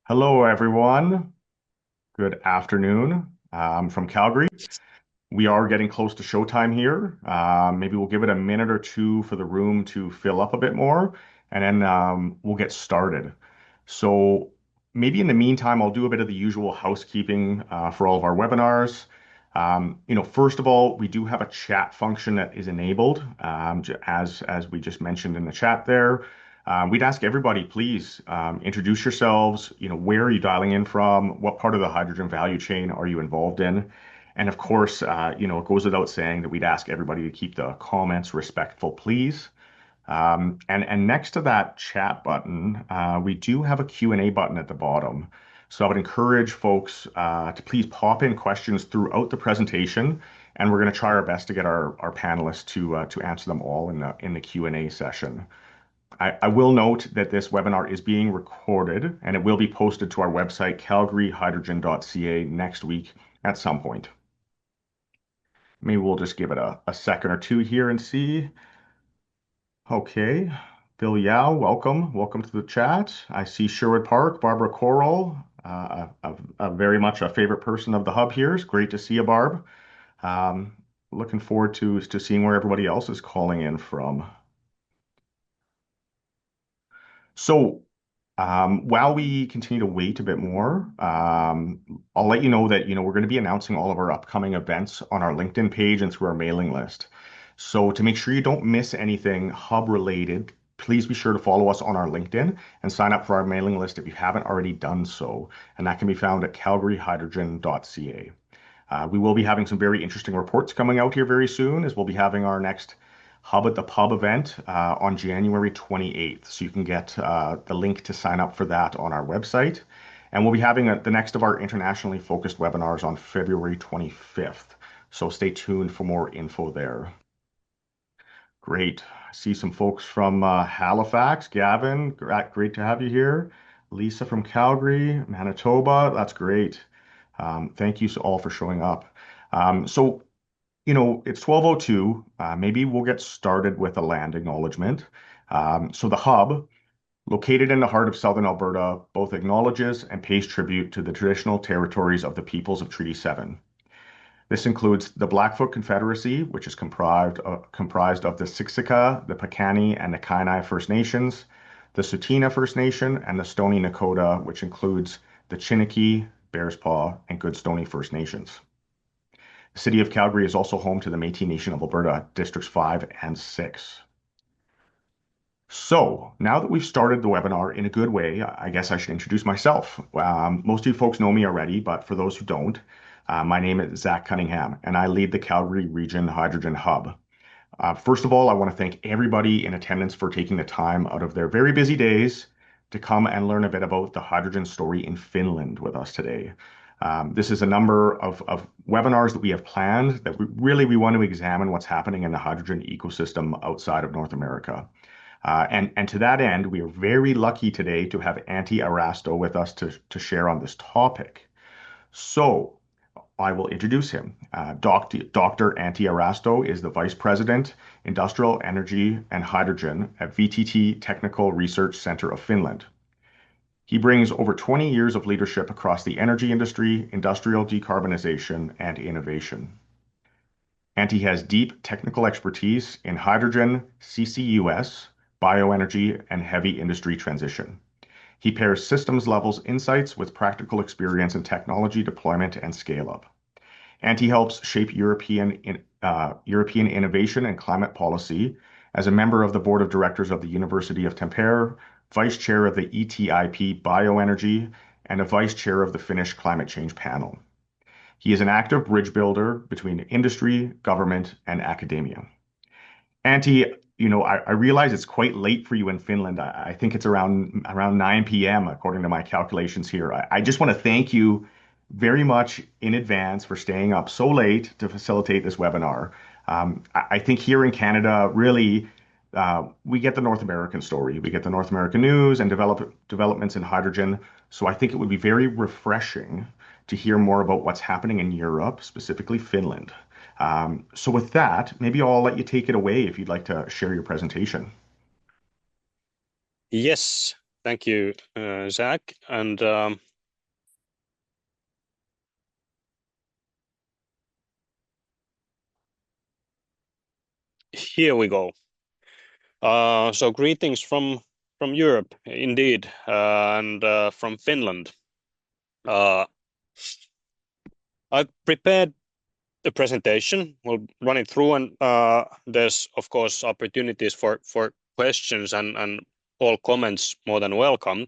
Hello, everyone. Good afternoon. From Calgary. We are getting close to showtime here. Maybe we'll give it a minute or two for the room to fill up a bit more, and then we'll get started. So maybe in the meantime, I'll do a bit of the usual housekeeping for all of our webinars. First of all, we do have a chat function that is enabled, as we just mentioned in the chat there. We'd ask everybody, please introduce yourselves. Where are you dialing in from? What part of the hydrogen value chain are you involved in? And of course, it goes without saying that we'd ask everybody to keep the comments respectful, please. And next to that chat button, we do have a Q&A button at the bottom. So I would encourage folks to please pop in questions throughout the presentation, and we're going to try our best to get our panelists to answer them all in the Q&A session. I will note that this webinar is being recorded, and it will be posted to our website, calgaryhydrogen.ca, next week at some point. Maybe we'll just give it a second or two here and see. Okay. Bill Yao, welcome. Welcome to the chat. I see Sherwood Park, Barbara Coral, very much a favorite person of the hub here. It's great to see you, Barb. Um, Looking forward to seeing where everybody else is calling in from. So, while we continue to wait a bit more, I'll let you know that we're going to be announcing all of our upcoming events on our LinkedIn page and through our mailing list. So to make sure you don't miss anything hub related, please be sure to follow us on our LinkedIn and sign up for our mailing list if you haven't already done so. And that can be found at calgaryhydrogen.ca. We will be having some very interesting reports coming out here very soon, as we'll be having our next Hub at the Pub event on January 28th. So you can get the link to sign up for that on our website. And we'll be having the next of our internationally focused webinars on February 25th. So stay tuned for more info there. Great. I see some folks from Halifax. Gavin, great to have you here. Lisa from Calgary, Manitoba. That's great. Thank you all for showing up. It's 12:02. Maybe we'll get started with a land acknowledgement. So the hub, located in the heart of southern Alberta, both acknowledges and pays tribute to the traditional territories of the peoples of Treaty 7. This includes the Blackfoot Confederacy, which is comprised of the Siksika, the Piikani, and the Kainai First Nations, the Tsuut'ina First Nation, and the Stoney Nakoda, which includes the Chiniki, Bearspaw, and Goodstoney First Nations. The city of Calgary is also home to the Métis Nation of Alberta, Districts 5 and 6. So now that we've started the webinar in a good way, I guess I should introduce myself. Most of you folks know me already, but for those who don't, my name is Zach Cunningham, and I lead the Calgary Region Hydrogen Hub. First of all, I want to thank everybody in attendance for taking the time out of their very busy days to come and learn a bit about the hydrogen story in Finland with us today. This is a number of webinars that we have planned that we want to examine what's happening in the hydrogen ecosystem outside of North America. And to that end, we are very lucky today to have Antti Arasto with us to share on this topic. So I will introduce him. Dr. Antti Arasto is the Vice President, Industrial Energy and Hydrogen at VTT Technical Research Center of Finland. He brings over 20 years of leadership across the energy industry, industrial decarbonization, and innovation. Antti has deep technical expertise in hydrogen, CCUS, bioenergy, and heavy industry transition. He pairs systems levels insights with practical experience in technology deployment and scale up. Antti helps shape European innovation and climate policy as a member of the board of directors of the University of Tampere, vice chair of the ETIP Bioenergy, and a vice chair of the Finnish Climate Change Panel. He is an active bridge builder between industry, government, and academia. Antti, I realize it's quite late for you in Finland. I think it's around 9 p.m. according to my calculations here. I just want to thank you very much in advance for staying up so late to facilitate this webinar. I think here in Canada, really, we get the North American story. We get the North American news and developments in hydrogen. So I think it would be very refreshing to hear more about what's happening in Europe, specifically Finland. So with that, maybe I'll let you take it away if you'd like to share your presentation. Yes, Thank you, Zach. And here we go. So greetings from Europe, indeed, and from Finland. I've prepared the presentation. We'll run it through, and there's of course opportunities for questions and all comments more than welcome.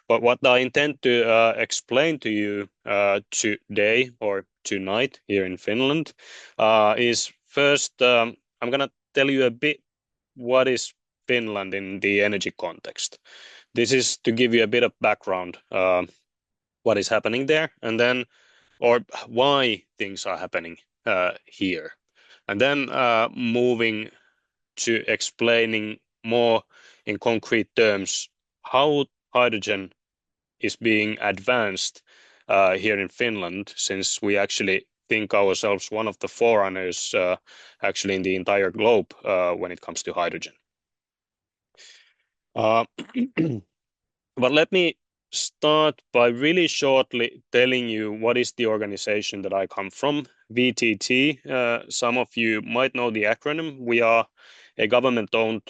But what I intend to explain to you today or tonight here in Finland is first I'm gonna tell you a bit what is Finland in the energy context. This is to give you a bit of background what is happening there, and then or why things are happening here, and then moving to explaining more in concrete terms how hydrogen is being advanced here in Finland, since we actually think ourselves one of the forerunners actually in the entire globe when it comes to hydrogen. Uh, but let me start by really shortly telling you what is the organization that I come from, VTT. Some of you might know the acronym. We are a government-owned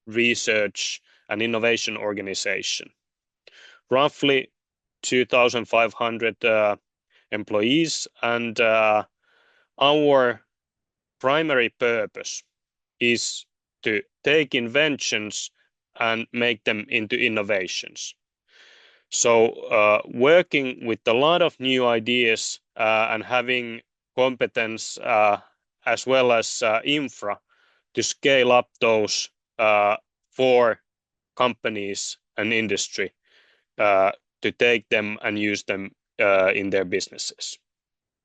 research and innovation organization. Roughly 2,500 employees, and our primary purpose is to take inventions and make them into innovations. So working with a lot of new ideas and having competence as well as infra to scale up those for companies and industry to take them and use them in their businesses.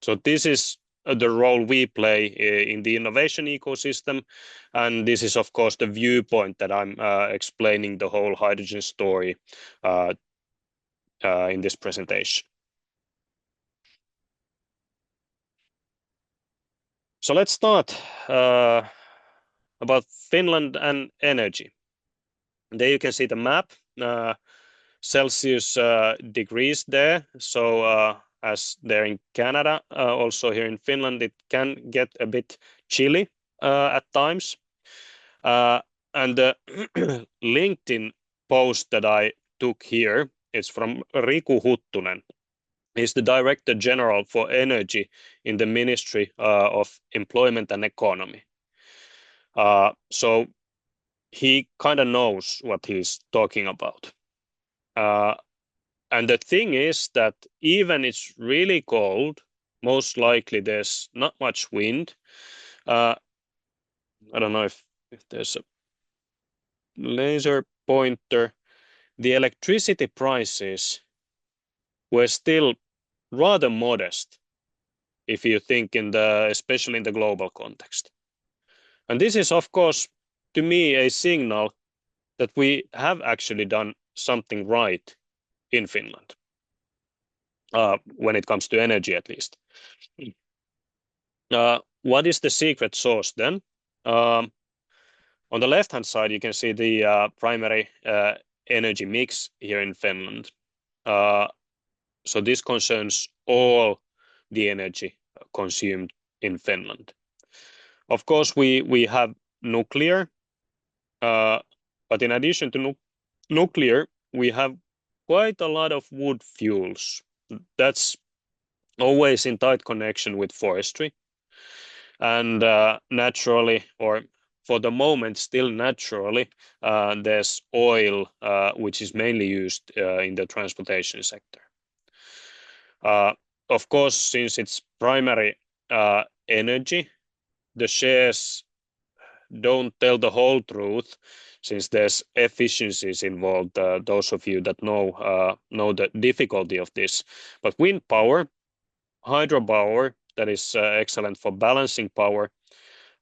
So this is the role we play in the innovation ecosystem, and this is of course the viewpoint that I'm explaining the whole hydrogen story in this presentation. So let's start about Finland and energy. There you can see the map. Celsius degrees there. So as there in Canada, also here in Finland, it can get a bit chilly at times. And the LinkedIn post that I took here is from Riku Huttunen. He's the Director General for Energy in the Ministry of Employment and Economy. So he kind of knows what he's talking about. And the thing is that even it's really cold, most likely there's not much wind. I don't know if there's a laser pointer. The electricity prices were still rather modest if you think especially in the global context. And this is of course to me a signal that we have actually done something right in Finland. When it comes to energy, at least. What is the secret sauce then? On the left-hand side, you can see the primary energy mix here in Finland. So this concerns all the energy consumed in Finland. Of course, we have nuclear, but in addition to nuclear, we have quite a lot of wood fuels. That's always in tight connection with forestry. And naturally, or for the moment, still naturally, there's oil, which is mainly used in the transportation sector. Of course, since it's primary energy, the shares don't tell the whole truth, since there's efficiencies involved. Those of you that know the difficulty of this. But wind power, hydropower, that is excellent for balancing power,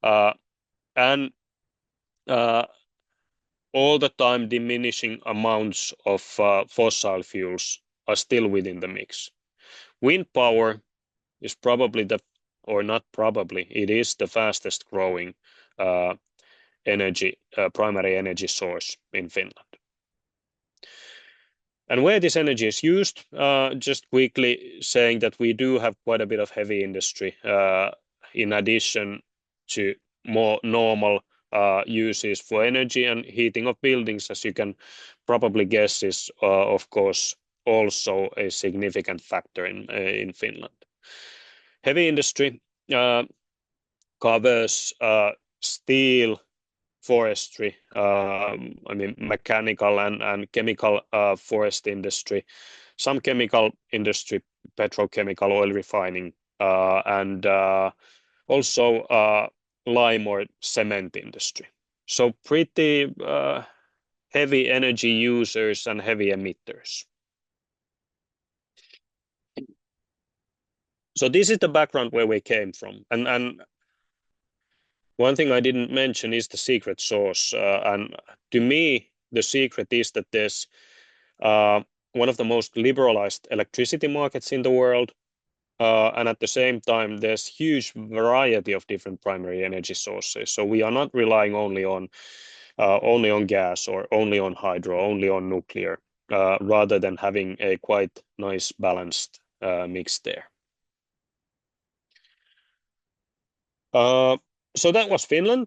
and all the time diminishing amounts of fossil fuels are still within the mix. Wind power is probably or not probably, it is the fastest growing primary energy source in Finland. And where this energy is used, just quickly saying that we do have quite a bit of heavy industry in addition to more normal uses for energy, and heating of buildings, as you can probably guess, is of course also a significant factor in Finland. Heavy industry covers steel, forestry, I mean mechanical and chemical forest industry, some chemical industry, petrochemical, oil refining, and also lime or cement industry. So pretty heavy energy users and heavy emitters. So this is the background where we came from, and one thing I didn't mention is the secret sauce. And to me, the secret is that there's one of the most liberalized electricity markets in the world. And at the same time, there's huge variety of different primary energy sources. So we are not relying only on gas or only on hydro, only on nuclear, rather than having a quite nice balanced mix there. So that was Finland.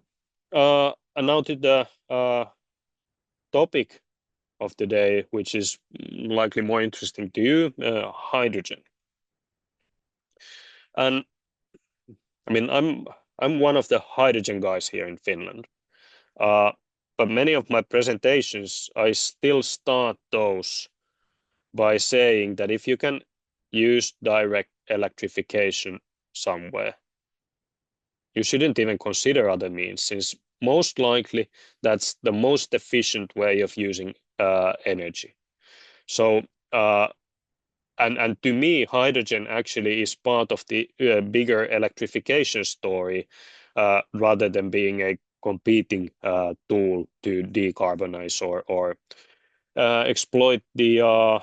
And now to the topic of the day, which is likely more interesting to you, hydrogen. And I mean, I'm one of the hydrogen guys here in Finland. But many of my presentations, I still start those by saying that if you can use direct electrification somewhere, you shouldn't even consider other means, since most likely that's the most efficient way of using energy. So, and to me, hydrogen actually is part of the bigger electrification story, rather than being a competing tool to decarbonize or exploit the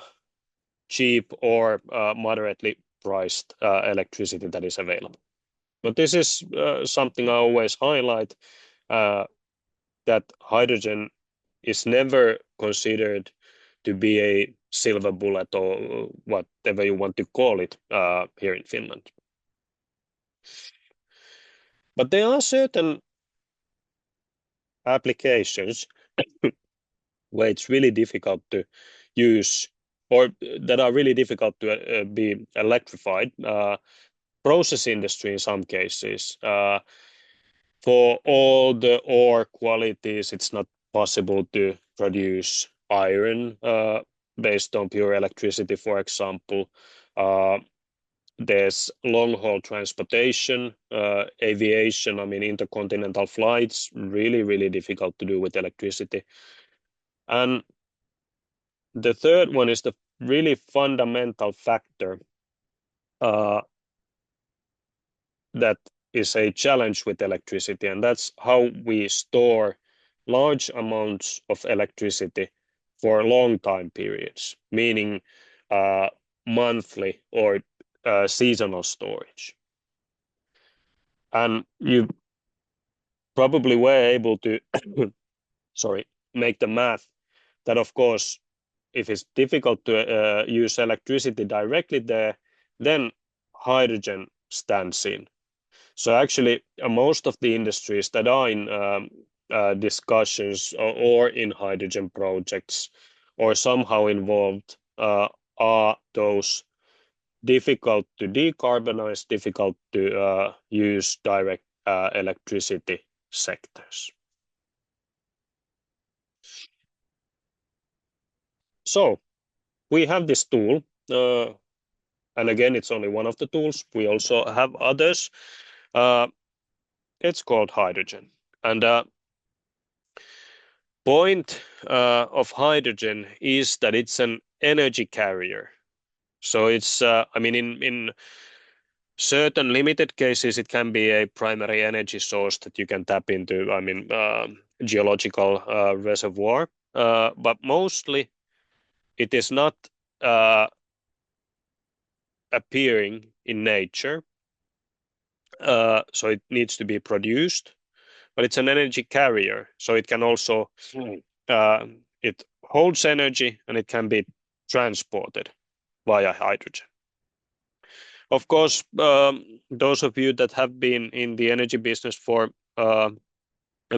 cheap or moderately priced electricity that is available. But this is something I always highlight, that hydrogen is never considered to be a silver bullet or whatever you want to call it here in Finland. But there are certain applications where it's really difficult to use, or that are really difficult to be electrified. Process industry in some cases. For all the ore qualities, it's not possible to produce iron based on pure electricity, for example. There's long-haul transportation, aviation, I mean, intercontinental flights, really, really difficult to do with electricity. And the third one is the really fundamental factor that is a challenge with electricity, and that's how we store large amounts of electricity for long time periods, meaning monthly or seasonal storage. And you probably were able to sorry, make the math that, of course, if it's difficult to use electricity directly there, then hydrogen stands in. So actually, most of the industries that are in discussions or in hydrogen projects or somehow involved are those difficult to decarbonize, difficult to use direct electricity sectors. So we have this tool, and again, it's only one of the tools. We also have others. It's called hydrogen. And point of hydrogen is that it's an energy carrier. So it's, I mean, in certain limited cases, it can be a primary energy source that you can tap into, I mean, geological reservoir. But mostly it is not appearing in nature. So it needs to be produced, but it's an energy carrier. So it can also, it holds energy and it can be transported via hydrogen. Of course, those of you that have been in the energy business for a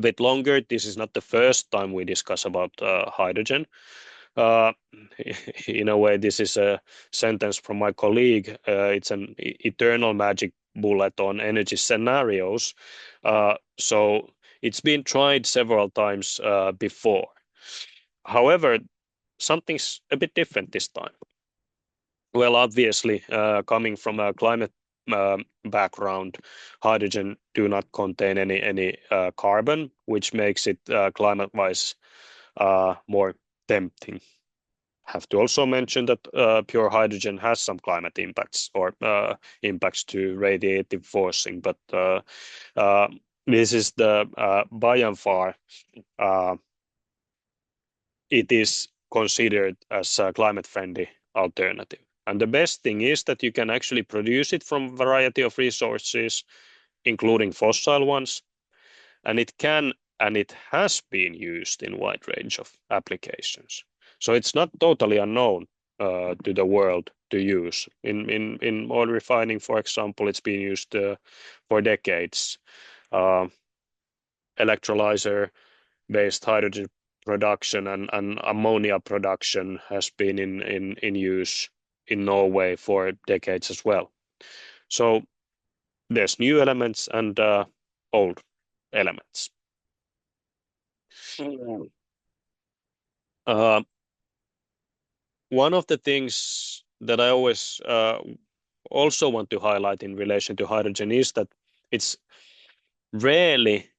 bit longer, this is not the first time we discuss about hydrogen. Uh, in a way, this is a sentence from my colleague. It's an eternal magic bullet on energy scenarios. So it's been tried several times before. However, something's a bit different this time. Well, obviously, coming from a climate background, hydrogen do not contain any carbon, which makes it climate-wise more tempting. Have to also mention that pure hydrogen has some climate impacts or impacts to radiative forcing, but uh, this is the by and far it is considered as a climate-friendly alternative. And the best thing is that you can actually produce it from a variety of resources, including fossil ones, and it can and it has been used in a wide range of applications. So it's not totally unknown to the world to use. In oil refining, for example, it's been used for decades. Uh, Electrolyzer-based hydrogen production and ammonia production has been in use in Norway for decades as well. So there's new elements and old elements. Uh, One of the things that I always also want to highlight in relation to hydrogen is that it's rarely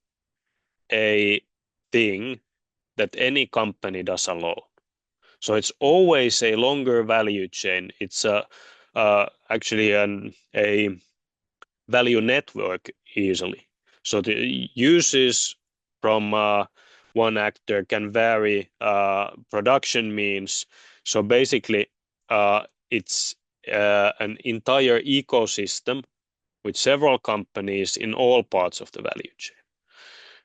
a thing that any company does alone. So it's always a longer value chain. It's actually a value network easily. So the uses from one actor can vary production means. So basically, it's an entire ecosystem with several companies in all parts of the value chain.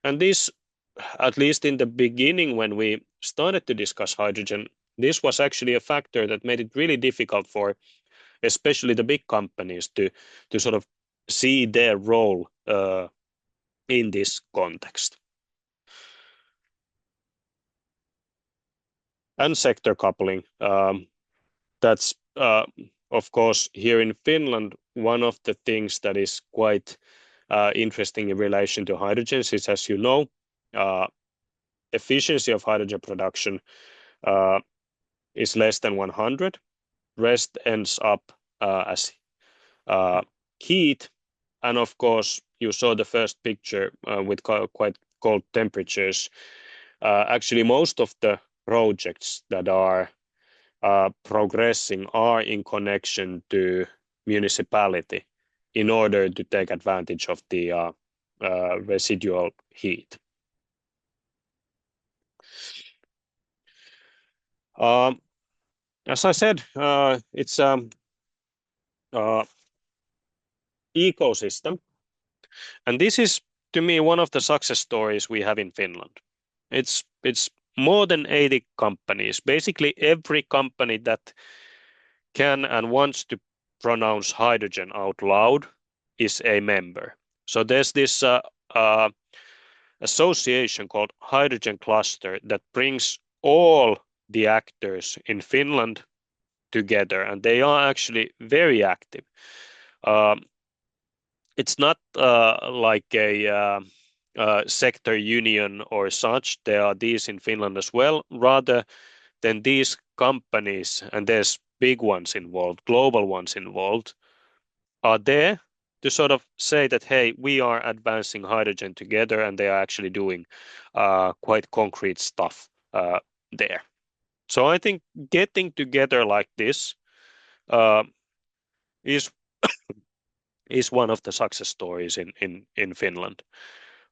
And this, at least in the beginning when we started to discuss hydrogen, this was actually a factor that made it really difficult for especially the big companies to sort of see their role in this context. And sector coupling. That's, of course, here in Finland, one of the things that is quite interesting in relation to hydrogens is, as you know, efficiency of hydrogen production is less than 100. Rest ends up as heat. And of course, you saw the first picture with quite cold temperatures. Actually, most of the projects that are progressing are in connection to municipality in order to take advantage of the residual heat. As I said, it's an ecosystem. And this is, to me, one of the success stories we have in Finland. It's more than 80 companies. Basically, every company that can and wants to pronounce hydrogen out loud is a member. So there's this association called Hydrogen Cluster that brings all the actors in Finland together, and they are actually very active. It's not like a sector union or such. There are these in Finland as well. Rather than these companies, and there's big ones involved, global ones involved, are there to sort of say that, hey, we are advancing hydrogen together, and they are actually doing quite concrete stuff there. So I think getting together like this uh, is one of the success stories in Finland.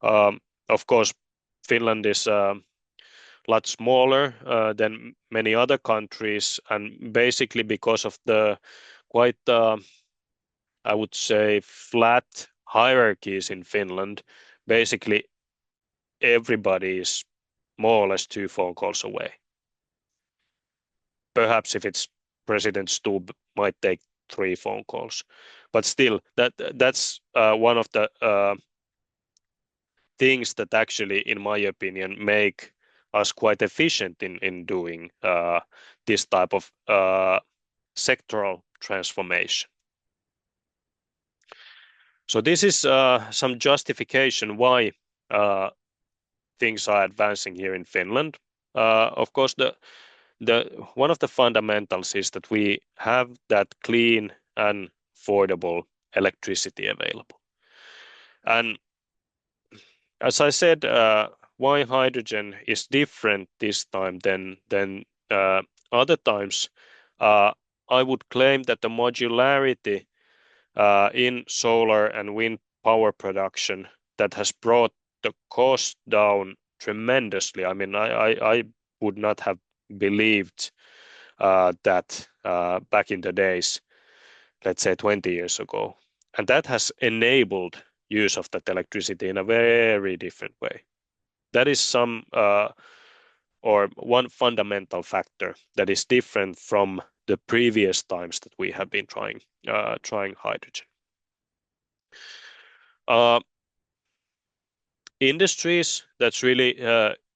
Of course, Finland is a lot smaller than many other countries, and basically because of the quite, I would say, flat hierarchies in Finland, basically everybody is more or less two phone calls away. perhaps if it's President Stubb, might take 3 phone calls. But still, that's one of the things that actually, in my opinion, make us quite efficient in doing this type of sectoral transformation. So this is some justification why things are advancing here in Finland. Of course, the one of the fundamentals is that we have that clean and affordable electricity available. And as I said, why hydrogen is different this time than other times, I would claim that the modularity in solar and wind power production that has brought the cost down tremendously. I mean, I would not have believed that back in the days, let's say 20 years ago. And that has enabled use of that electricity in a very different way. That is some or one fundamental factor that is different from the previous times that we have been trying hydrogen. Industries, that's really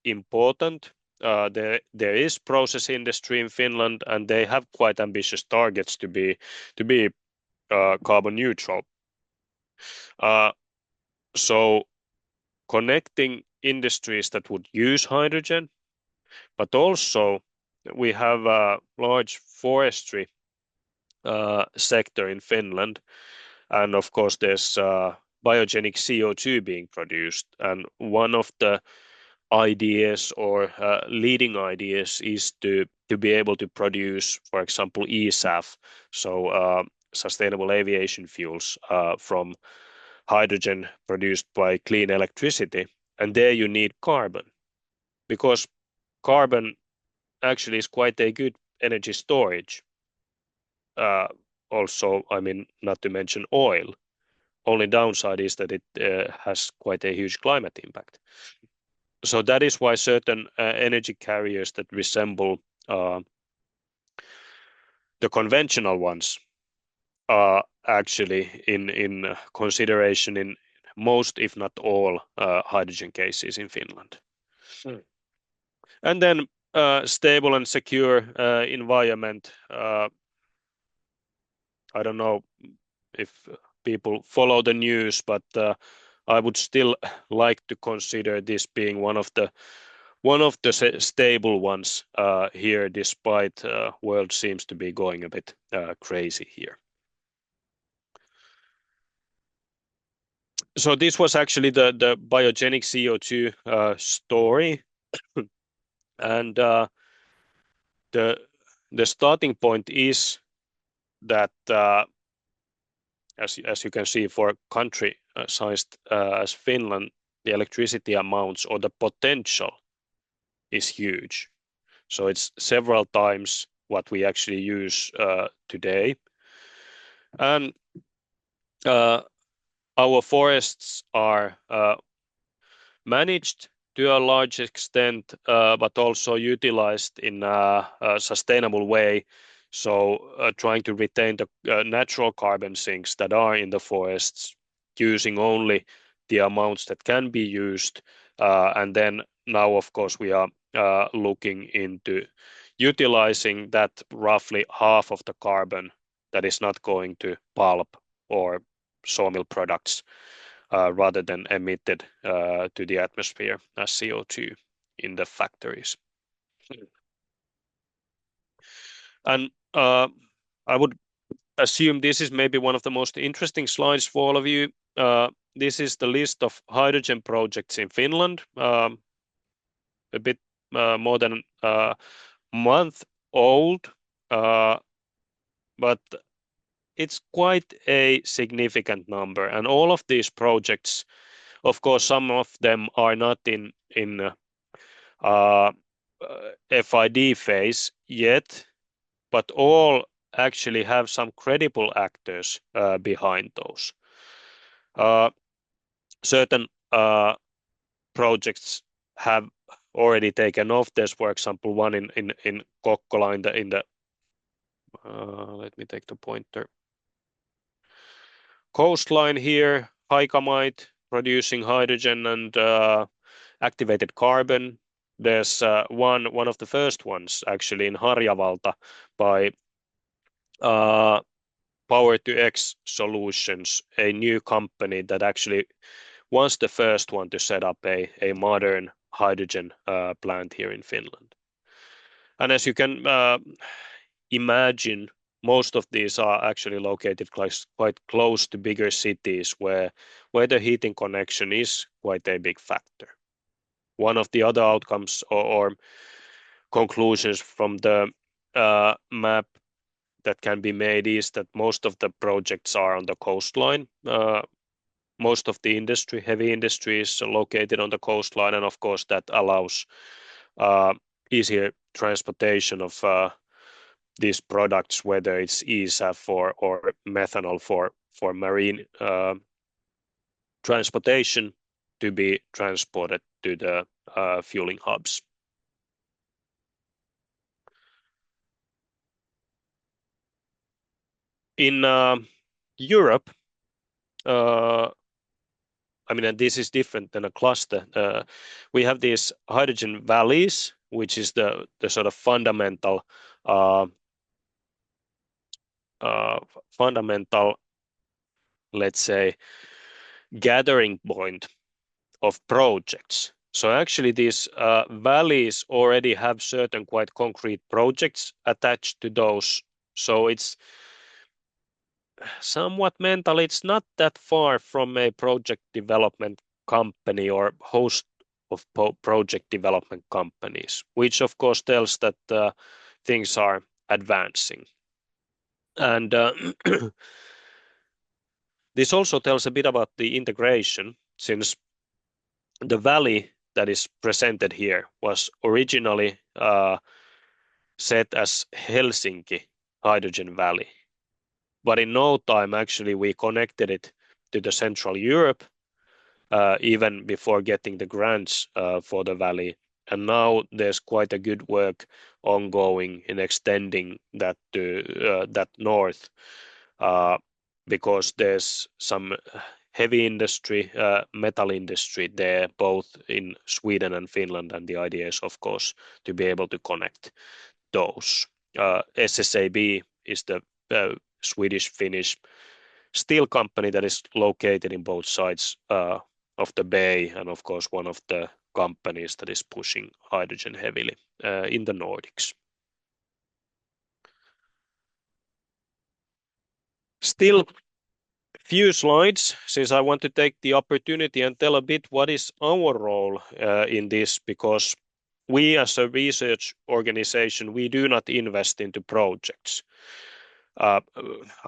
important. There is process industry in Finland, and they have quite ambitious targets to be carbon neutral. So connecting industries that would use hydrogen, but also we have a large forestry sector in Finland, and of course there's biogenic CO2 being produced, and one of the ideas or leading ideas is to be able to produce, for example, eSAF, so sustainable aviation fuels from hydrogen produced by clean electricity, and there you need carbon, because carbon actually is quite a good energy storage. Also, I mean, not to mention oil. Only downside is that it has quite a huge climate impact. So that is why certain energy carriers that resemble the conventional ones are actually in consideration in most, if not all, hydrogen cases in Finland. And then stable and secure environment. I don't know if people follow the news, but I would still like to consider this being one of the stable ones here, despite world seems to be going a bit crazy here. So this was actually the biogenic CO2 story, and the starting point is that as you can see, for a country sized as Finland, the electricity amounts or the potential is huge. So it's several times what we actually use today. And our forests are managed to a large extent, but also utilized in a sustainable way. So trying to retain the natural carbon sinks that are in the forests, using only the amounts that can be used. And then now, of course, we are looking into utilizing that roughly half of the carbon that is not going to pulp or sawmill products, rather than emitted to the atmosphere as CO2 in the factories. And I would assume this is maybe one of the most interesting slides for all of you. This is the list of hydrogen projects in Finland, a bit more than a month old, but it's quite a significant number. And all of these projects, of course, some of them are not in FID phase yet, but all actually have some credible actors behind those. Certain projects have already taken off. There's, for example, one in Kokkola in the let me take the pointer. Coastline here, Haikamite producing hydrogen and activated carbon. There's one of the first ones actually in Harjavalta by Power to X Solutions, a new company that actually was the first one to set up a modern hydrogen plant here in Finland. And as you can imagine, most of these are actually located quite close to bigger cities where the heating connection is quite a big factor. One of the other outcomes or conclusions from the map that can be made is that most of the projects are on the coastline. Most of the industry, heavy industry, is located on the coastline, and of course that allows easier transportation of these products, whether it's eSAF or methanol for marine transportation to be transported to the fueling hubs. In Europe, I mean, and this is different than a cluster. We have these hydrogen valleys, which is the sort of fundamental, let's say, gathering point of projects. So actually, these valleys already have certain quite concrete projects attached to those. So it's somewhat mental. It's not that far from a project development company or host of project development companies, which of course tells that things are advancing. And this also tells a bit about the integration, since the valley that is presented here was originally set as Helsinki Hydrogen Valley. But in no time, actually, we connected it to the Central Europe, even before getting the grants for the valley. And now there's quite a good work ongoing in extending that to that north, because there's some heavy industry, metal industry there, both in Sweden and Finland. And the idea is, of course, to be able to connect those. SSAB is the Swedish-Finnish steel company that is located in both sides of the bay, and of course one of the companies that is pushing hydrogen heavily in the Nordics. Still few slides, since I want to take the opportunity and tell a bit what is our role in this, because we as a research organization, we do not invest into projects. I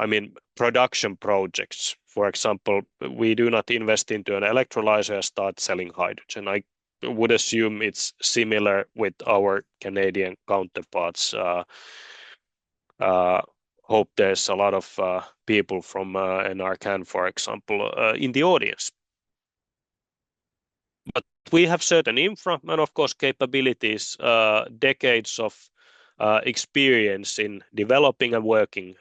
mean, production projects. For example, we do not invest into an electrolyzer and start selling hydrogen. I would assume it's similar with our Canadian counterparts. Hope there's a lot of people from NRCan, for example, in the audience. But we have certain infra and, of course, capabilities, decades of experience in developing and working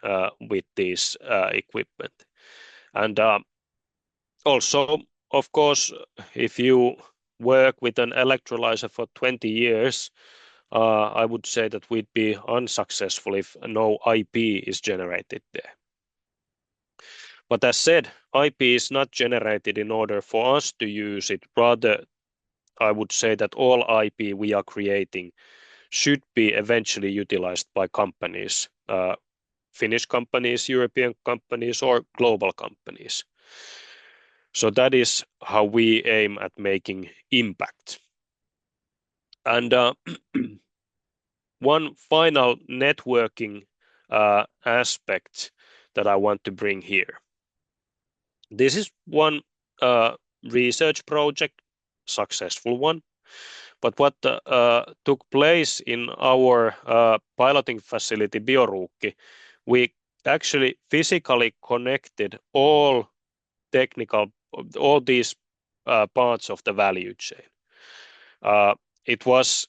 with this equipment. And also, of course, if you work with an electrolyzer for 20 years, I would say that we'd be unsuccessful if no IP is generated there. But as said, IP is not generated in order for us to use it. Rather, I would say that all IP we are creating should be eventually utilized by companies, Finnish companies, European companies, or global companies. So that is how we aim at making impact. And one final networking aspect that I want to bring here. This is one research project, successful one. But what took place in our piloting facility, Bioruukki, we actually physically connected all these parts of the value chain. It was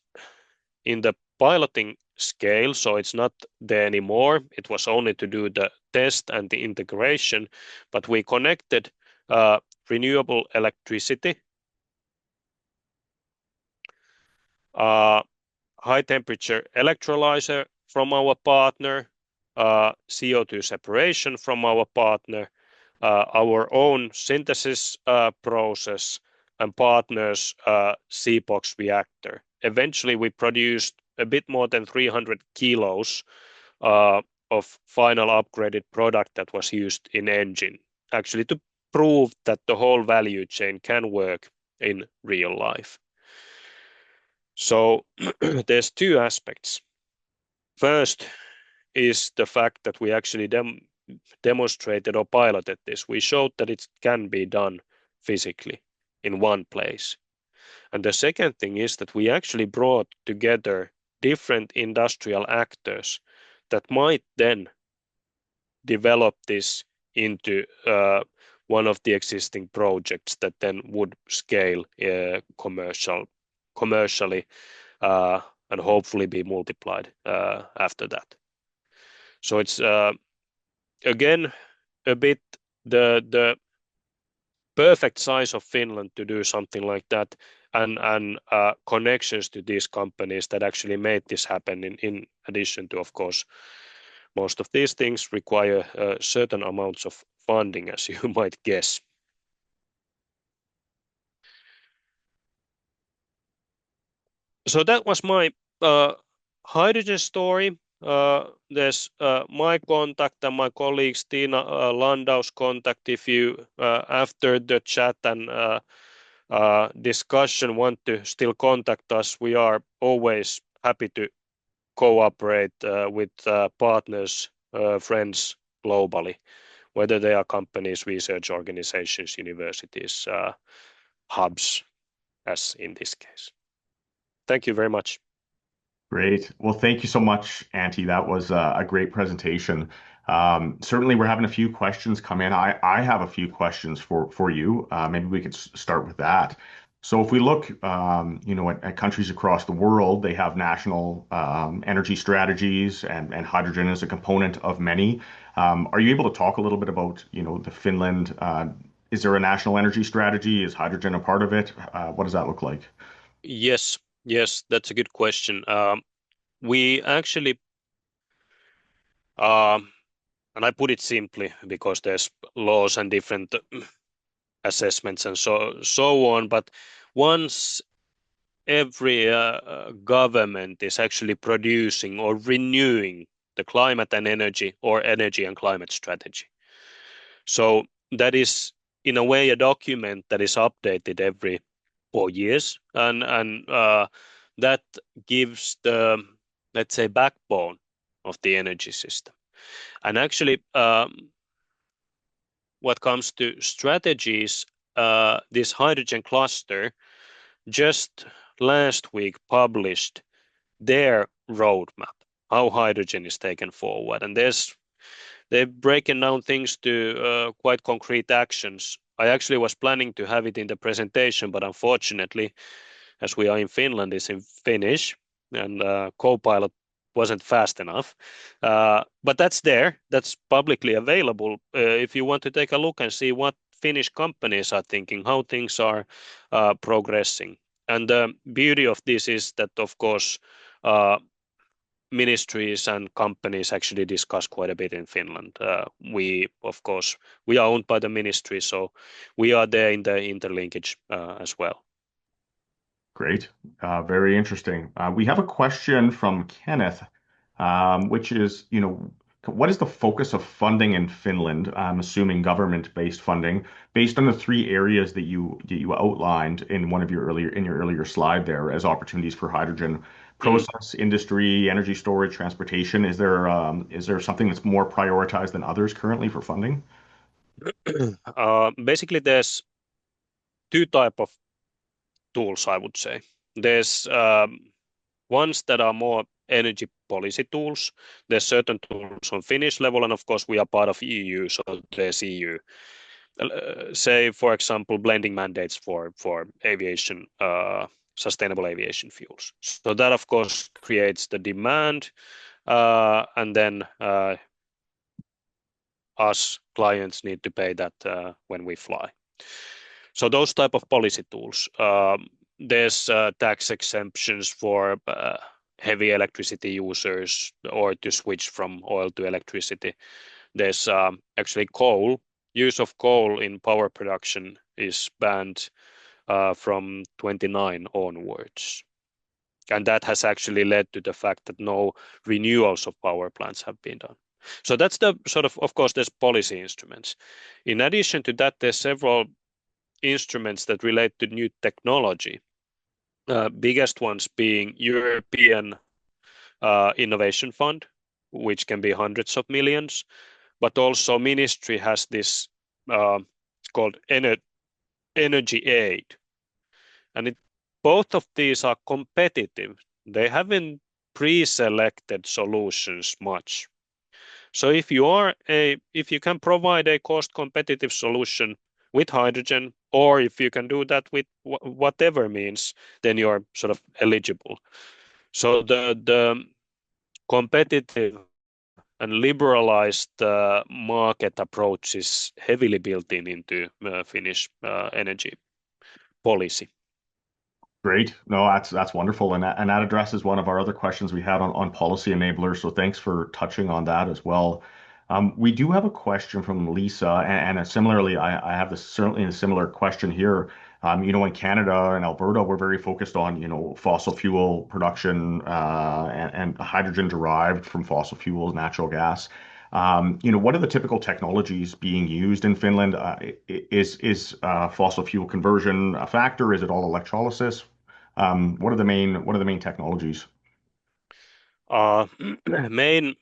in the piloting scale, so it's not there anymore. It was only to do the test and the integration, but we connected renewable electricity, uh, high temperature electrolyzer from our partner, CO2 separation from our partner, our own synthesis process, and partners' CPOX reactor. Eventually, we produced a bit more than 300 kilos of final upgraded product that was used in engine, actually to prove that the whole value chain can work in real life. So there's two aspects. First is the fact that we actually demonstrated or piloted this. We showed that it can be done physically in one place. And the second thing is that we actually brought together different industrial actors that might then develop this into one of the existing projects that then would scale commercially and hopefully be multiplied after that. So it's again a bit the perfect size of Finland to do something like that, and connections to these companies that actually made this happen. In addition to, of course, most of these things require certain amounts of funding, as you might guess. So that was my hydrogen story. There's my contact and my colleague Stina Landau's contact. If you after the chat and discussion want to still contact us, we are always happy to cooperate with partners, friends globally, whether they are companies, research organizations, universities, hubs, as in this case. Thank you very much. Great. Well, thank you so much, Antti. That was a great presentation. Certainly, we're having a few questions come in. I have a few questions for you. Maybe we could start with that. So, if we look, at countries across the world, they have national energy strategies, and hydrogen is a component of many. Are you able to talk a little bit about, the Finland? Is there a national energy strategy? Is hydrogen a part of it? What does that look like? Yes, yes, that's a good question. We actually, and I put it simply because there's laws and different assessments and so on. But once every government is actually producing or renewing the climate and energy or energy and climate strategy, so that is in a way a document that is updated every 4 years, and that gives the, let's say, backbone of the energy system. And actually, what comes to strategies, this hydrogen cluster just last week published their roadmap, how hydrogen is taken forward. And they're breaking down things to quite concrete actions. I actually was planning to have it in the presentation, but unfortunately, as we are in Finland, it's in Finnish, and Copilot wasn't fast enough. But that's there. That's publicly available. If you want to take a look and see what Finnish companies are thinking, how things are progressing. And the beauty of this is that, of course, ministries and companies actually discuss quite a bit in Finland. Of course, we are owned by the ministry, so we are there in the interlinkage as well. Great. Very interesting. We have a question from Kenneth, which is, what is the focus of funding in Finland? I'm assuming government-based funding, based on the three areas that you outlined in your earlier slide there as opportunities for hydrogen process, industry, energy storage, transportation. Is there something that's more prioritized than others currently for funding? Basically, there's two type of tools, I would say. There's ones that are more energy policy tools. There's certain tools on Finnish level, and of course we are part of EU, so there's EU. Say, for example, blending mandates for aviation sustainable aviation fuels. So that, of course, creates the demand, and then us clients need to pay that when we fly. So those type of policy tools. There's tax exemptions for heavy electricity users or to switch from oil to electricity. There's actually coal. Use of coal in power production is banned from 29 onwards. And that has actually led to the fact that no renewals of power plants have been done. So that's the sort of course, there's policy instruments. In addition to that, there's several instruments that relate to new technology. Biggest ones being European Innovation Fund, which can be hundreds of millions, but also ministry has this called energy aid, and both of these are competitive. They haven't pre-selected solutions much. So if you can provide a cost competitive solution with hydrogen, or if you can do that with whatever means, then you're sort of eligible. So the competitive and liberalized market approach is heavily built into Finnish energy policy. Great. No, that's wonderful. And that addresses one of our other questions we had on policy enablers. So thanks for touching on that as well. We do have a question from Lisa, and similarly, I have this certainly a similar question here. In Canada and Alberta, we're very focused on, fossil fuel production and hydrogen derived from fossil fuels, natural gas. What are the typical technologies being used in Finland? Is fossil fuel conversion a factor? Is it all electrolysis? What are the main technologies? Uh, main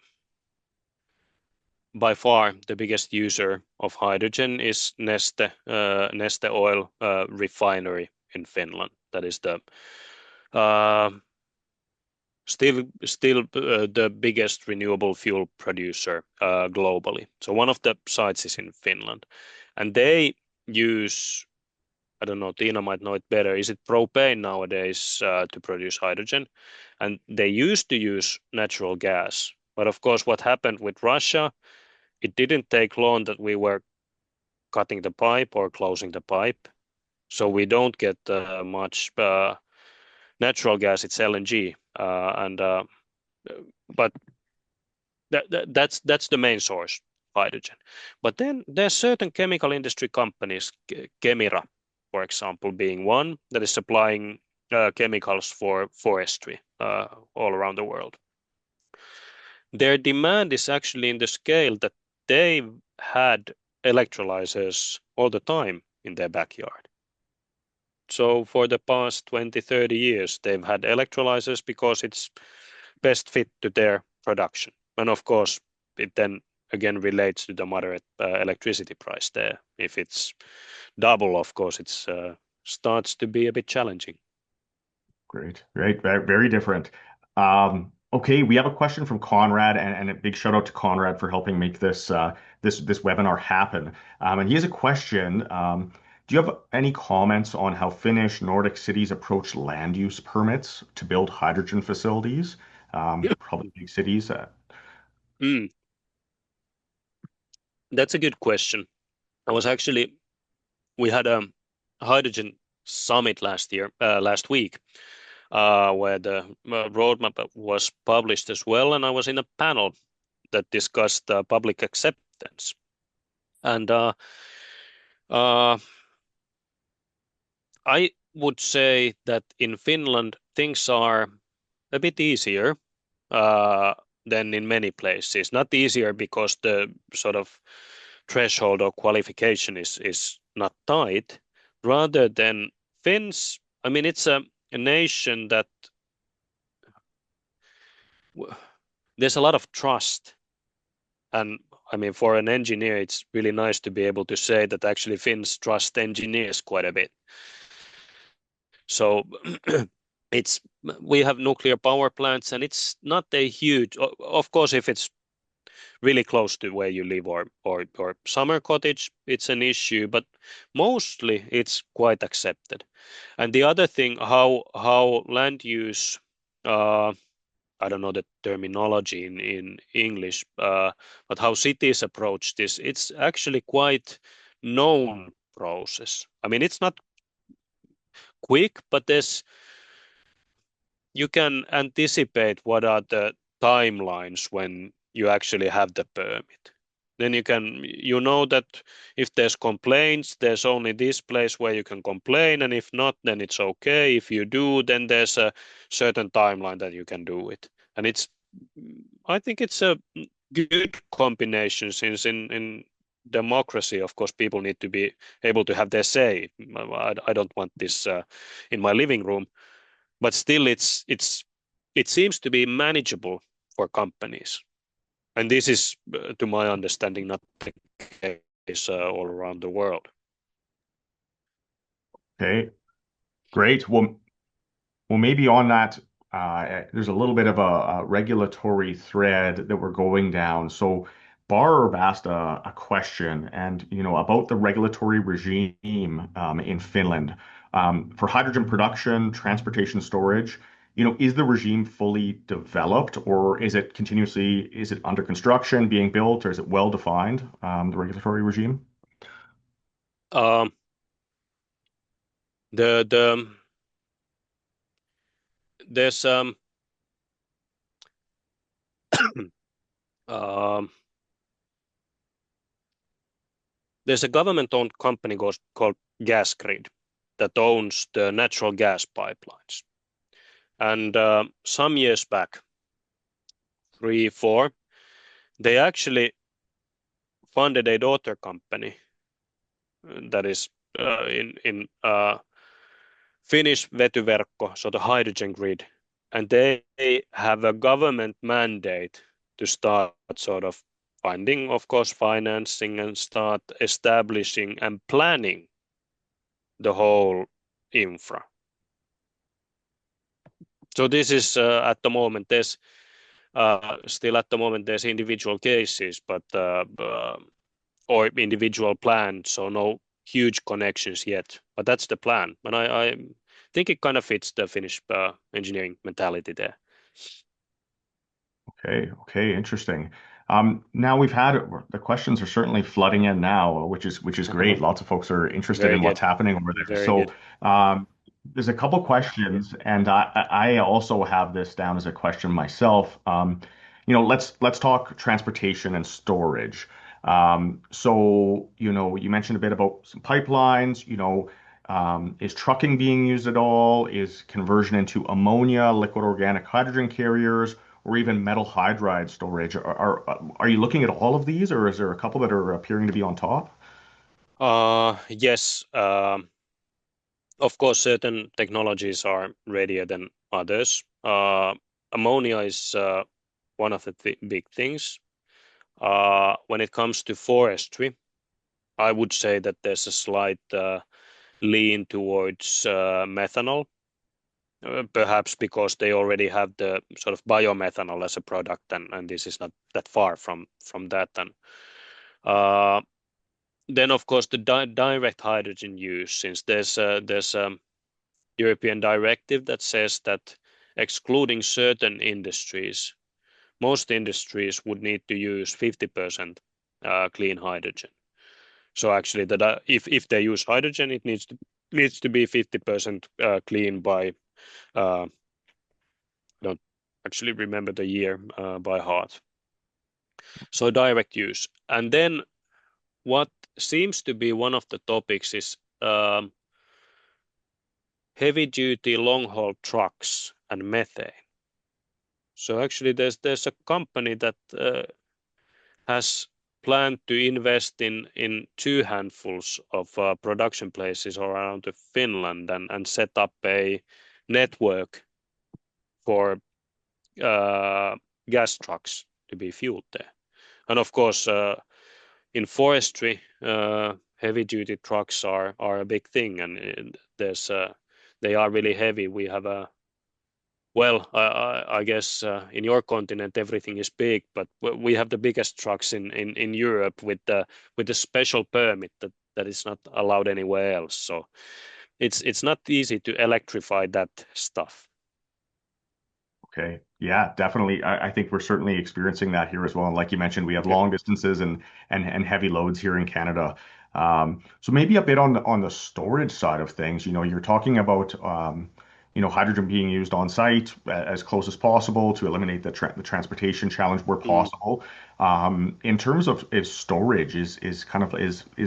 by far the biggest user of hydrogen is Neste Oil refinery in Finland. That is the uh, still the biggest renewable fuel producer globally. So one of the sites is in Finland, and they use, I don't know, Tina might know it better. Is it propane nowadays to produce hydrogen? And they used to use natural gas. But of course, what happened with Russia, it didn't take long that we were cutting the pipe or closing the pipe. So we don't get much natural gas, it's LNG. But that's the main source, hydrogen. But then there's certain chemical industry companies, Kemira, for example, being one that is supplying chemicals for forestry all around the world. Their demand is actually in the scale that they had electrolyzers all the time in their backyard. So for the past 20, 30 years, they've had electrolyzers because it's best fit to their production. And of course, it then again relates to the moderate electricity price there. If it's double, of course, it starts to be a bit challenging. Great, great, very, very different. Okay, we have a question from Conrad, and a big shout out to Conrad for helping make this webinar happen. And he has a question. Do you have any comments on how Finnish Nordic cities approach land use permits to build hydrogen facilities? Probably big cities. Mm, that's a good question. I was actually, we had a hydrogen summit last week, where the roadmap was published as well, and I was in a panel that discussed public acceptance. And uh, I would say that in Finland things are a bit easier uh, than in many places. Not easier because the sort of threshold or qualification is not tight, rather than Finns. I mean, it's a nation that there's a lot of trust. And I mean, for an engineer, it's really nice to be able to say that actually Finns trust engineers quite a bit. So it's we have nuclear power plants, and it's not a huge. Of course, if it's really close to where you live, or summer cottage, it's an issue, but mostly it's quite accepted. And the other thing, how land use, I don't know the terminology in English, but how cities approach this, it's actually quite known process. I mean, it's not quick, but you can anticipate what are the timelines when you actually have the permit. Then you know that if there's complaints, there's only this place where you can complain, and if not, then it's okay. If you do, then there's a certain timeline that you can do it. And I think it's a good combination, since in democracy, of course, people need to be able to have their say. I don't want this in my living room, but still it seems to be manageable for companies. And this is, to my understanding, not the case all around the world. Okay, great. Well, maybe on that, there's a little bit of a regulatory thread that we're going down. So, Barb asked a question, and about the regulatory regime in Finland for hydrogen production, transportation, storage. Is the regime fully developed, or is it under construction, being built, or is it well defined, the regulatory regime? Um, the there's um, there's a government-owned company called Gas Grid that owns the natural gas pipelines. And some years back, 3, 4, they actually funded a daughter company that is in Finnish vetyverkko, so the hydrogen grid, and they have a government mandate to start sort of finding, of course, financing, and start establishing and planning the whole infra. So this is at the moment there's still at the moment there's individual cases, but or individual plans, so no huge connections yet. But that's the plan, and I think it kind of fits the Finnish engineering mentality there. Okay, interesting. Now we've had the questions are certainly flooding in now, which is great. Lots of folks are interested Very in what's good, happening over there. very So good. there's a couple questions, and I also have this down as a question myself. Let's talk transportation and storage. So you mentioned a bit about some pipelines. Is trucking being used at all? Is conversion into ammonia, liquid organic hydrogen carriers, or even metal hydride storage? Are you looking at all of these, or is there a couple that are appearing to be on top? Yes, of course, certain technologies are readier than others. Ammonia is one of the big things. When it comes to forestry, I would say that there's a slight lean towards methanol, perhaps because they already have the sort of biomethanol as a product, and this is not that far from that. And uh, then, of course, the direct hydrogen use, since there's a European directive that says that excluding certain industries, most industries would need to use 50% clean hydrogen. So actually, if they use hydrogen, it needs to be 50% clean by I don't actually remember the year by heart. So direct use, and then what seems to be one of the topics is heavy duty long haul trucks and methane. So actually, there's a company that has planned to invest in 2 handfuls of production places around Finland, and set up a network for uh, gas trucks to be fueled there. And of course, in forestry, heavy duty trucks are a big thing, and they are really heavy. We have Well, I guess in your continent everything is big, but we have the biggest trucks in Europe with the special permit that is not allowed anywhere else. So it's not easy to electrify that stuff. Okay. Yeah, definitely. I think we're certainly experiencing that here as well. And like you mentioned, we have Yeah. long distances and heavy loads here in Canada. So maybe a bit on the storage side of things. You're talking about hydrogen being used on site as close as possible to eliminate the transportation challenge where Mm. possible. In terms of is storage, is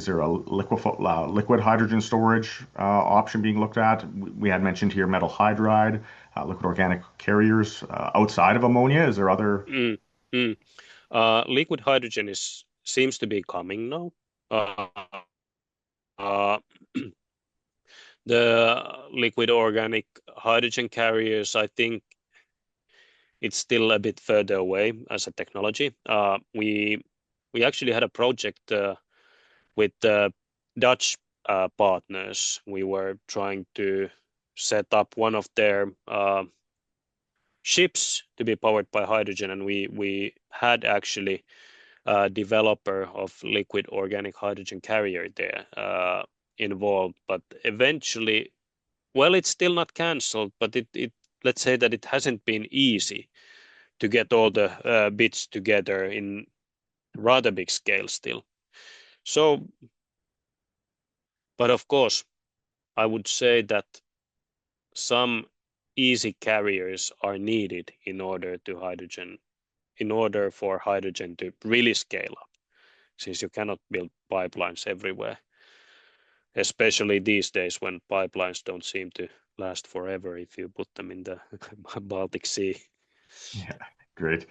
there a liquid hydrogen storage option being looked at? We had mentioned here metal hydride, liquid organic carriers outside of ammonia? Is there other? Mm. Mm. Liquid hydrogen is seems to be coming now. Uh, uh, the liquid organic hydrogen carriers, I think it's still a bit further away as a technology. We actually had a project with Dutch partners. We were trying to set up one of their ships to be powered by hydrogen, and we had actually a developer of liquid organic hydrogen carrier there involved, but eventually, well, it's still not cancelled, but it let's say that it hasn't been easy to get all the bits together in rather big scale still. So, but of course, I would say that some easy carriers are needed in order for hydrogen to really scale up, since you cannot build pipelines everywhere, especially these days when pipelines don't seem to last forever if you put them in the Baltic Sea. Yeah, great.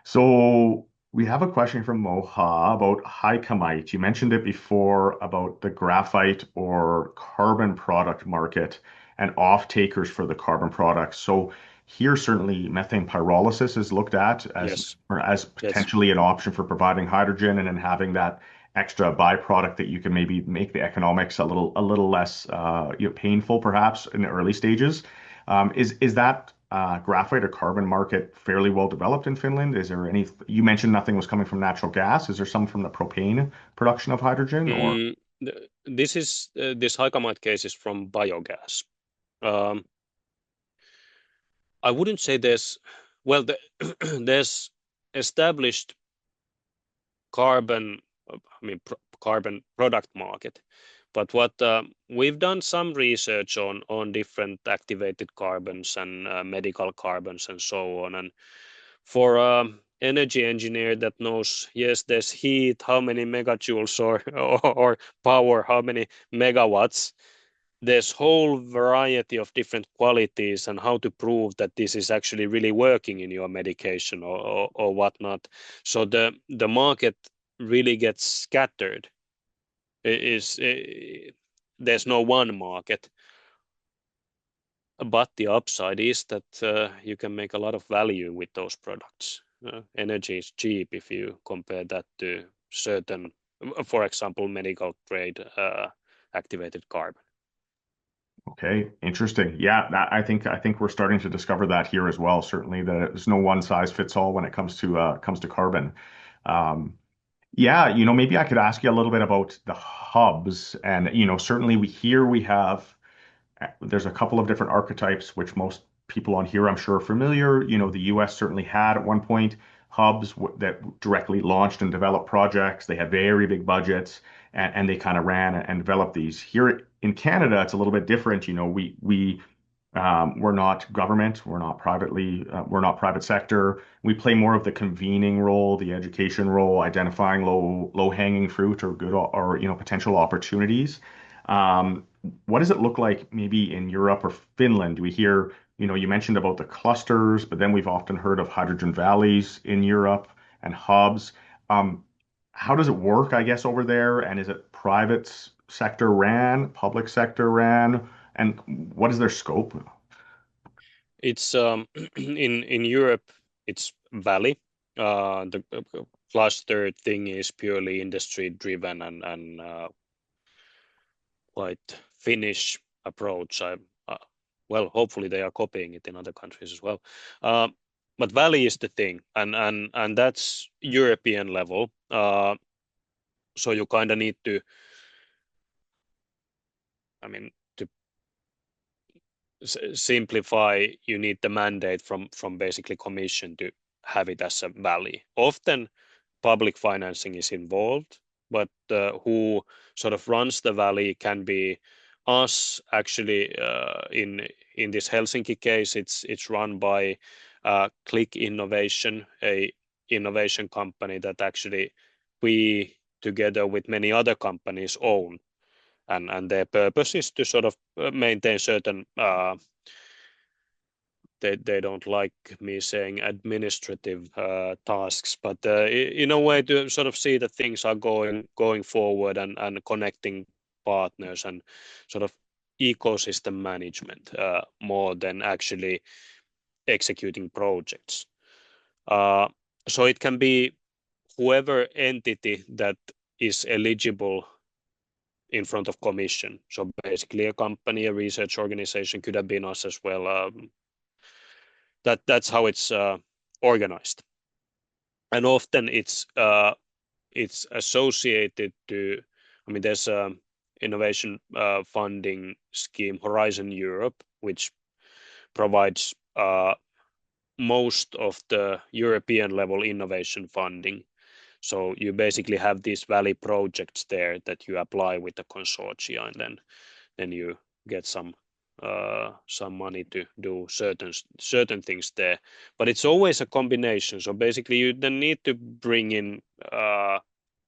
So we have a question from Moha about Hycamite. You mentioned it before about the graphite or carbon product market and off-takers for the carbon products. So here, certainly methane pyrolysis is looked at Yes, or as yes. potentially an option for providing hydrogen and then having that extra byproduct that you can maybe make the economics a little less painful perhaps in the early stages. Is that graphite or carbon market fairly well developed in Finland? Is there any, you mentioned nothing was coming from natural gas. Is there some from the propane production of hydrogen or? Mm, this Hycamite case is from biogas. Um, I wouldn't say there's established carbon, carbon product market. But what we've done some research on different activated carbons and medical carbons and so on. And for energy engineer that knows, yes, there's heat, how many megajoules or power, how many megawatts, there's whole variety of different qualities and how to prove that this is actually really working in your medication or whatnot. So the market really gets scattered. There's no one market, but the upside is that you can make a lot of value with those products. Energy is cheap if you compare that to certain, for example, medical grade activated carbon. Okay, interesting. Yeah, I think we're starting to discover that here as well. Certainly, that there's no one size fits all when it comes to carbon. Um, yeah, maybe I could ask you a little bit about the hubs, and certainly we have. There's a couple of different archetypes, which most people on here, I'm sure, are familiar. The US certainly had at one point hubs that directly launched and developed projects. They had very big budgets, and they kind of ran and developed these. Here in Canada, it's a little bit different. We're not government, we're not private sector. We play more of the convening role, the education role, identifying low hanging fruit or good or potential opportunities. What does it look like maybe in Europe or Finland? Do we hear, you mentioned about the clusters, but then we've often heard of hydrogen valleys in Europe and hubs. Um, how does it work, I guess, over there? And is it private sector ran, public sector ran? And what is their scope? It's in Europe, it's valley. The cluster thing is purely industry driven and quite Finnish approach. Uh, well, hopefully they are copying it in other countries as well. Uh, but valley is the thing, and that's European level. So you kind of need to, I mean, to simplify, you need the mandate from basically commission to have it as a valley. Often public financing is involved, but who sort of runs the valley can be us. Actually, in this Helsinki case, it's run by Click Innovation, a innovation company that actually we together with many other companies own, and their purpose is to sort of maintain certain they don't like me saying administrative tasks, but in a way to sort of see that things are going forward and connecting partners and sort of ecosystem management more than actually executing projects. Uh, so it can be whoever entity that is eligible in front of commission. So basically a company, a research organization could have been us as well. That's how it's organized, and often it's associated to. I mean, there's a innovation funding scheme, Horizon Europe, which provides most of the European level innovation funding. So you basically have these valley projects there that you apply with the consortia, and then you get some money to do certain things there. But it's always a combination. So basically, you then need to bring in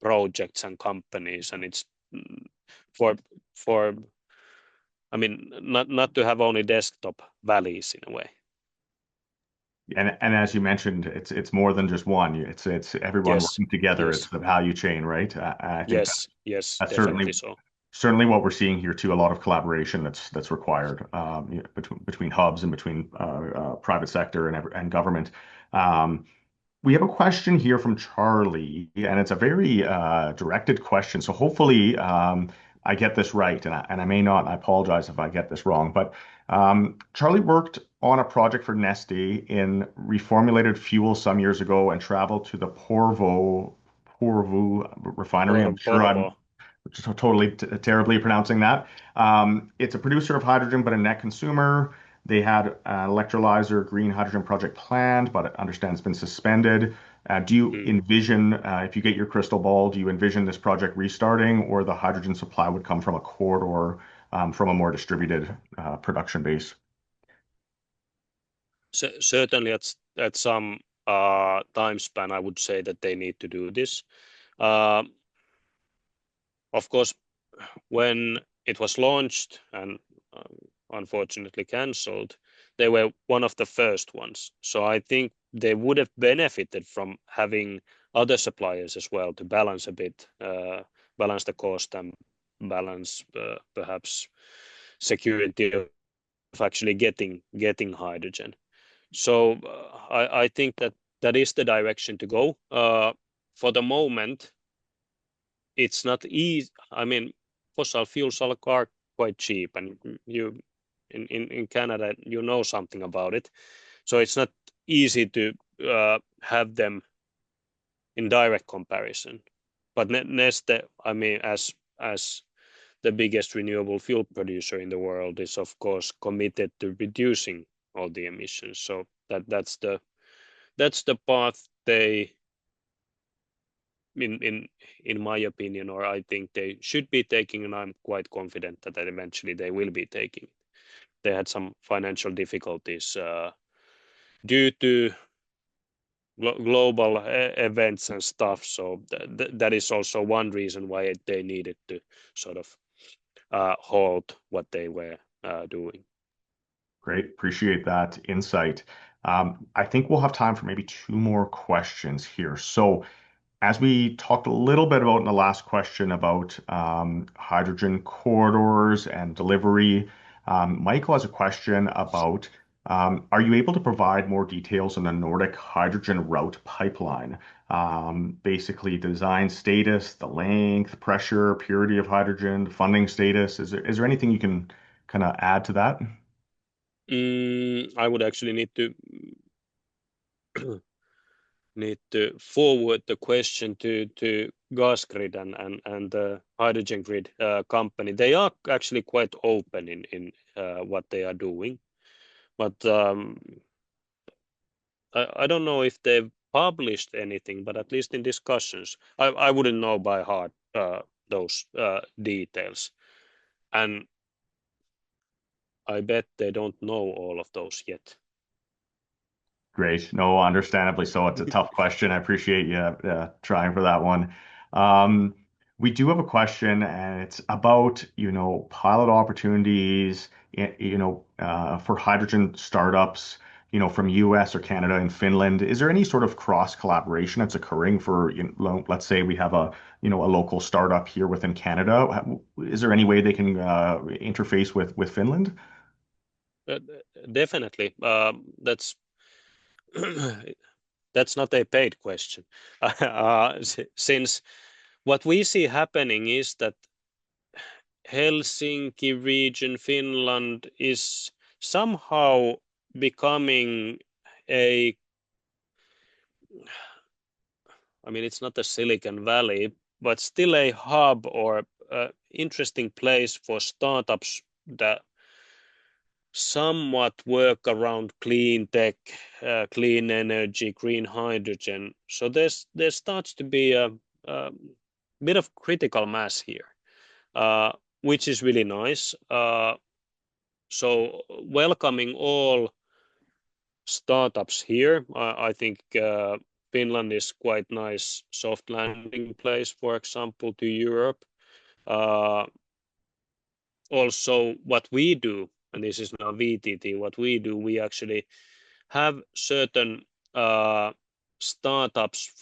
projects and companies, and it's for for I mean not to have only desktop valleys in a way. And as you mentioned, it's more than just one. It's everyone Yes, working together. It's yes, the value chain, right? I think yes, yes, that's definitely certainly so. what we're seeing here too. A lot of collaboration that's required between hubs and between private sector and government. Um, we have a question here from Charlie, and it's a very directed question. So hopefully I get this right, and I may not. I apologize if I get this wrong. But Charlie worked on a project for Neste in reformulated fuel some years ago and traveled to the Porvoo refinery. I'm sure I'm Porvo. totally terribly pronouncing that. It's a producer of hydrogen, but a net consumer. They had an electrolyzer green hydrogen project planned, but I understand it's been suspended. Do you Mm. envision, if you get your crystal ball, do you envision this project restarting, or the hydrogen supply would come from a corridor from a more distributed production base? Certainly at some time span, I would say that they need to do this. Uh, of course, when it was launched and unfortunately cancelled, they were one of the first ones. So I think they would have benefited from having other suppliers as well to balance a bit, balance the cost and balance perhaps security of actually getting hydrogen. So I think that that is the direction to go. For the moment, it's not easy. I mean, fossil fuels are quite cheap, and you in Canada you know something about it. So it's not easy to have them in direct comparison. But Neste, I mean, as the biggest renewable fuel producer in the world, is of course committed to reducing all the emissions. So that's the path they in my opinion, or I think they should be taking, and I'm quite confident that eventually they will be taking. They had some financial difficulties due to global events and stuff, so that is also one reason why they needed to sort of halt what they were doing. Great. Appreciate that insight. I think we'll have time for maybe two more questions here. So, as we talked a little bit about in the last question about hydrogen corridors and delivery, Michael has a question about are you able to provide more details on the Nordic hydrogen route pipeline? Basically, design status, the length, pressure, purity of hydrogen, funding status. Is there anything you can kind of add to that? I would actually need to forward the question to gas grid and the hydrogen grid company. They are actually quite open in what they are doing, but I don't know if they've published anything, but at least in discussions, I wouldn't know by heart those details, and I bet they don't know all of those yet. Great. No, understandably so. It's a tough question. I appreciate you trying for that one. Um, we do have a question, and it's about, pilot opportunities, for hydrogen startups, from US or Canada and Finland. Is there any sort of cross collaboration that's occurring for, let's say we have a local startup here within Canada. Is there any way they can interface with Finland? Uh, Definitely, that's not a paid question, since what we see happening is that Helsinki region, Finland, is somehow becoming a, I mean, it's not a Silicon Valley, but still a hub or interesting place for startups that somewhat work around clean tech, clean energy, green hydrogen. So there starts to be a bit of critical mass here, uh, which is really nice. So welcoming all startups here. I think Finland is quite nice soft landing place, for example, to Europe. Uh, Also, what we do, and this is now VTT, what we do, we actually have certain startups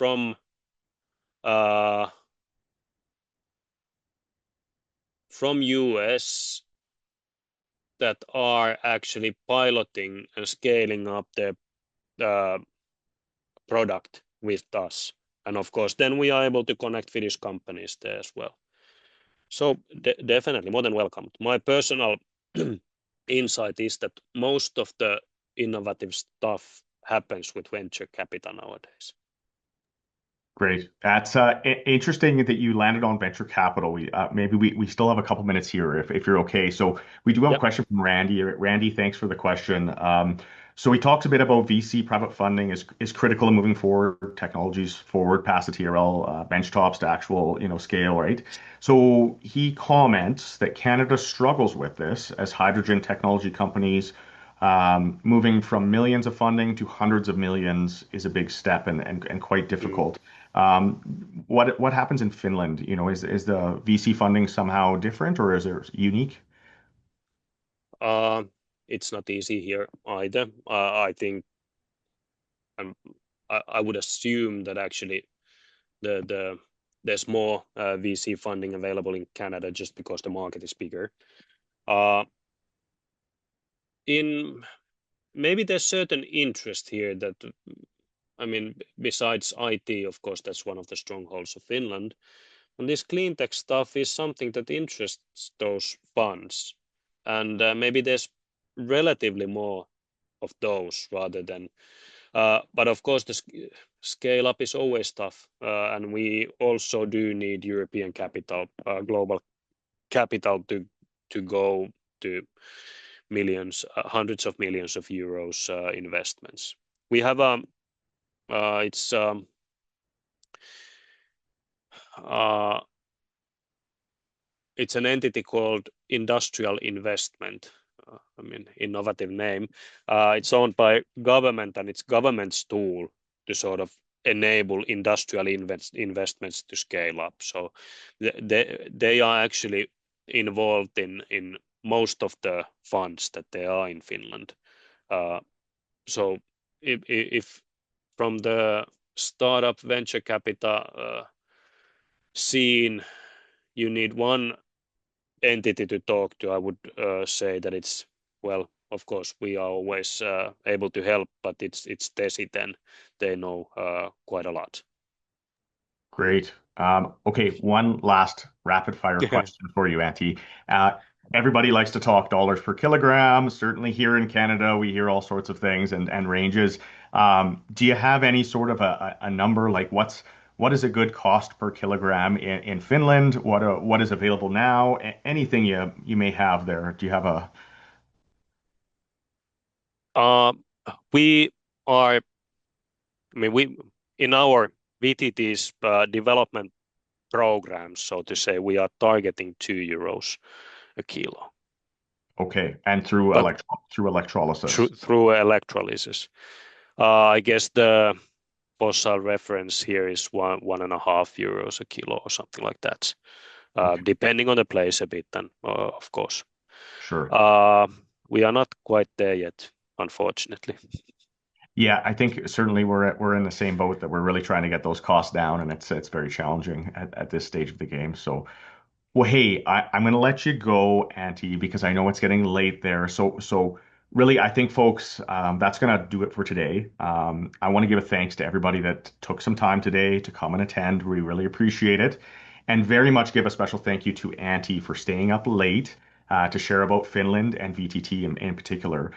uh, from US that are actually piloting and scaling up their uh, product with us. And of course, then we are able to connect Finnish companies there as well. So definitely more than welcome. My personal insight is that most of the innovative stuff happens with venture capital nowadays. Great. That's interesting that you landed on venture capital. We still have a couple minutes here if you're okay. So we do have a Yep. question from Randy. Randy, thanks for the question. So he talks a bit about VC private funding is critical in moving forward technologies forward past the TRL benchtops to actual scale, right? So he comments that Canada struggles with this as hydrogen technology companies moving from millions of funding to hundreds of millions is a big step and quite Mm. difficult. What happens in Finland? Is the VC funding somehow different or is it unique? Uh, it's not easy here either. I think um, I would assume that actually the there's more VC funding available in Canada just because the market is bigger. Uh, in Maybe there's certain interest here that, I mean, besides IT, of course, that's one of the strongholds of Finland. And this clean tech stuff is something that interests those funds. And maybe there's relatively more of those rather than, but of course, the scale up is always tough. And we also do need European capital, global capital to go to millions, hundreds of millions of euros investments. We have it's uh, it's an entity called Industrial Investment. I mean, innovative name. It's owned by government, and it's government's tool to sort of enable industrial investments to scale up. So they are actually involved in most of the funds that there are in Finland. Uh, so if from the startup venture capital scene, you need one entity to talk to, I would say that it's, well, of course, we are always able to help, but it's Tesi, then they know quite a lot. Great. Okay, one last rapid fire question for you, Antti. Uh, everybody likes to talk dollars per kilogram. Certainly here in Canada, we hear all sorts of things and ranges. Do you have any sort of a number like what is a good cost per kilogram in Finland? What is available now? Anything you may have there? Do you have a Uh, we are, I mean, we in our VTT's development program, so to say, we are targeting €2 a kilo, okay? And through but through through electrolysis. through electrolysis. I guess the fossil reference here is €1.5 a kilo or something like that, Okay, depending on the place a bit, and of course, sure. uh, we are not quite there yet, unfortunately. Yeah, I think certainly we're in the same boat that we're really trying to get those costs down, and it's very challenging at this stage of the game. So. Well, hey, I'm going to let you go, Auntie, because I know it's getting late there. So really, I think, folks, that's going to do it for today. I want to give a thanks to everybody that took some time today to come and attend. We really appreciate it. And very much give a special thank you to Auntie for staying up late to share about Finland and VTT in particular.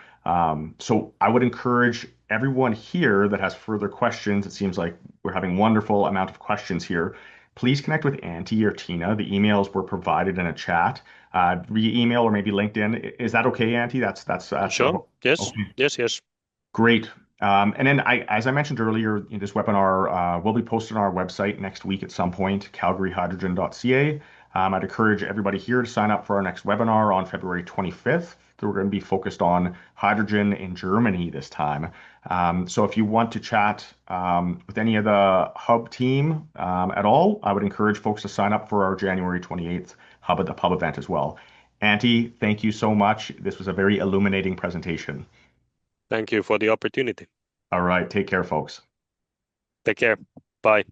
So I would encourage everyone here that has further questions. It seems like we're having wonderful amount of questions here. Please connect with Auntie or Tina. The emails were provided in a chat via email or maybe LinkedIn. Is that okay, Auntie? That's Sure. Yes. okay. Yes. Yes. Great. And then as I mentioned earlier, this webinar will be posted on our website next week at some point, calgaryhydrogen.ca. I'd encourage everybody here to sign up for our next webinar on February 25th. We're going to be focused on hydrogen in Germany this time. So if you want to chat with any of the Hub team at all, I would encourage folks to sign up for our January 28th Hub at the Pub event as well. Auntie, thank you so much. This was a very illuminating presentation. Thank you for the opportunity. All right. Take care, folks. Take care. Bye.